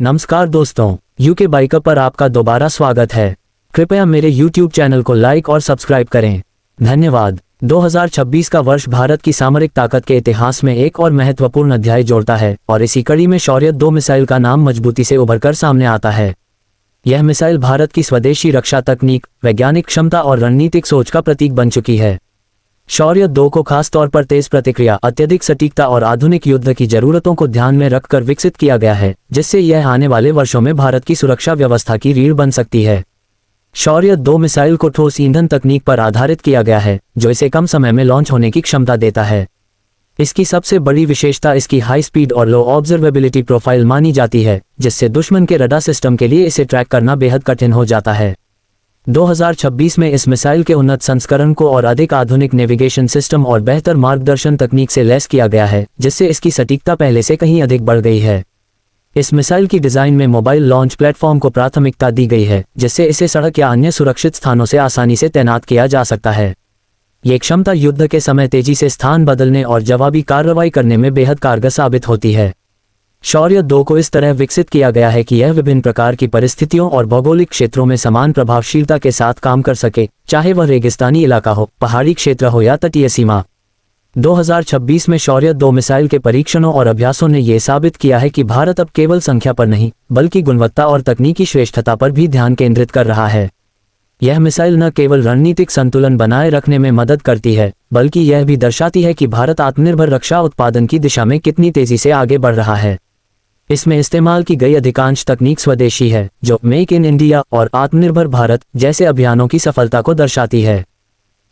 नमस्कार दोस्तों, UK biker पर आपका दोबारा स्वागत है। कृपया मेरे YouTube चैनल को लाइक और सब्सक्राइब करें। धन्यवाद। 2026 का वर्ष भारत की सामरिक ताकत के इतिहास में एक और महत्वपूर्ण अध्याय जोड़ता है और इसी कड़ी में शौर्य-2 मिसाइल का नाम मजबूती से उभरकर सामने आता है। यह मिसाइल भारत की स्वदेशी रक्षा तकनीक, वैज्ञानिक क्षमता और रणनीतिक सोच का प्रतीक बन चुकी है। शौर्य-2 को खास तौर पर तेज प्रतिक्रिया, अत्यधिक सटीकता और आधुनिक युद्ध की जरूरतों को ध्यान में रखकर विकसित किया गया है, जिससे यह आने वाले वर्षों में भारत की सुरक्षा व्यवस्था की रीढ़ बन सकती है। शौर्य-2 मिसाइल को ठोस ईंधन तकनीक पर आधारित किया गया है, जो इसे कम समय में लॉन्च होने की क्षमता देता है। इसकी सबसे बड़ी विशेषता इसकी हाई स्पीड और लो ऑब्जर्वेबिलिटी प्रोफाइल मानी जाती है, जिससे दुश्मन के रडार सिस्टम के लिए इसे ट्रैक करना बेहद कठिन हो जाता है। 2026 में इस मिसाइल के उन्नत संस्करण को और अधिक आधुनिक नेविगेशन सिस्टम और बेहतर मार्गदर्शन तकनीक से लैस किया गया है, जिससे इसकी सटीकता पहले से कहीं अधिक बढ़ गई है। इस मिसाइल की डिजाइन में मोबाइल लॉन्च प्लेटफॉर्म को प्राथमिकता दी गई है, जिससे इसे सड़क या अन्य सुरक्षित स्थानों से आसानी से तैनात किया जा सकता है। ये क्षमता युद्ध के समय तेजी से स्थान बदलने और जवाबी कार्रवाई करने में बेहद कारगर साबित होती है। शौर्य-2 को इस तरह विकसित किया गया है कि यह विभिन्न प्रकार की परिस्थितियों और भौगोलिक क्षेत्रों में समान प्रभावशीलता के साथ काम कर सके, चाहे वह रेगिस्तानी इलाका हो, पहाड़ी क्षेत्र हो या तटीय सीमा। 2026 में शौर्य-2 मिसाइल के परीक्षणों और अभ्यासों ने यह साबित किया है कि भारत अब केवल संख्या पर नहीं, बल्कि गुणवत्ता और तकनीकी श्रेष्ठता पर भी ध्यान केंद्रित कर रहा है। यह मिसाइल न केवल रणनीतिक संतुलन बनाए रखने में मदद करती है, बल्कि यह भी दर्शाती है कि भारत आत्मनिर्भर रक्षा उत्पादन की दिशा में कितनी तेजी से आगे बढ़ रहा है। इसमें इस्तेमाल की गई अधिकांश तकनीक स्वदेशी है, जो मेक इन इंडिया और आत्मनिर्भर भारत जैसे अभियानों की सफलता को दर्शाती है।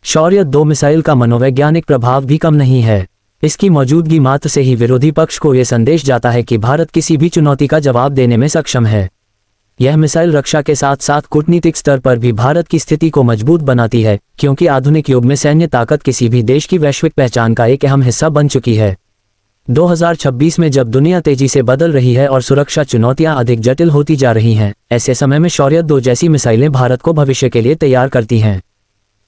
शौर्य-2 मिसाइल का मनोवैज्ञानिक प्रभाव भी कम नहीं है। इसकी मौजूदगी मात्र से ही विरोधी पक्ष को यह संदेश जाता है कि भारत किसी भी चुनौती का जवाब देने में सक्षम है। यह मिसाइल रक्षा के साथ साथ कूटनीतिक स्तर पर भी भारत की स्थिति को मजबूत बनाती है, क्योंकि आधुनिक युग में सैन्य ताकत किसी भी देश की वैश्विक पहचान का एक अहम हिस्सा बन चुकी है। 2026 में जब दुनिया तेजी से बदल रही है और सुरक्षा चुनौतियां अधिक जटिल होती जा रही हैं, ऐसे समय में शौर्य-2 जैसी मिसाइलें भारत को भविष्य के लिए तैयार करती हैं।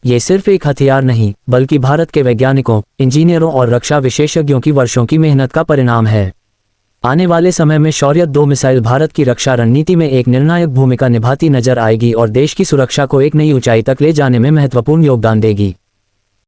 ये सिर्फ एक हथियार नहीं, बल्कि भारत के वैज्ञानिकों, इंजीनियरों और रक्षा विशेषज्ञों की वर्षों की मेहनत का परिणाम है। आने वाले समय में शौर्य-2 मिसाइल भारत की रक्षा रणनीति में एक निर्णायक भूमिका निभाती नजर आएगी और देश की सुरक्षा को एक नई ऊंचाई तक ले जाने में महत्वपूर्ण योगदान देगी।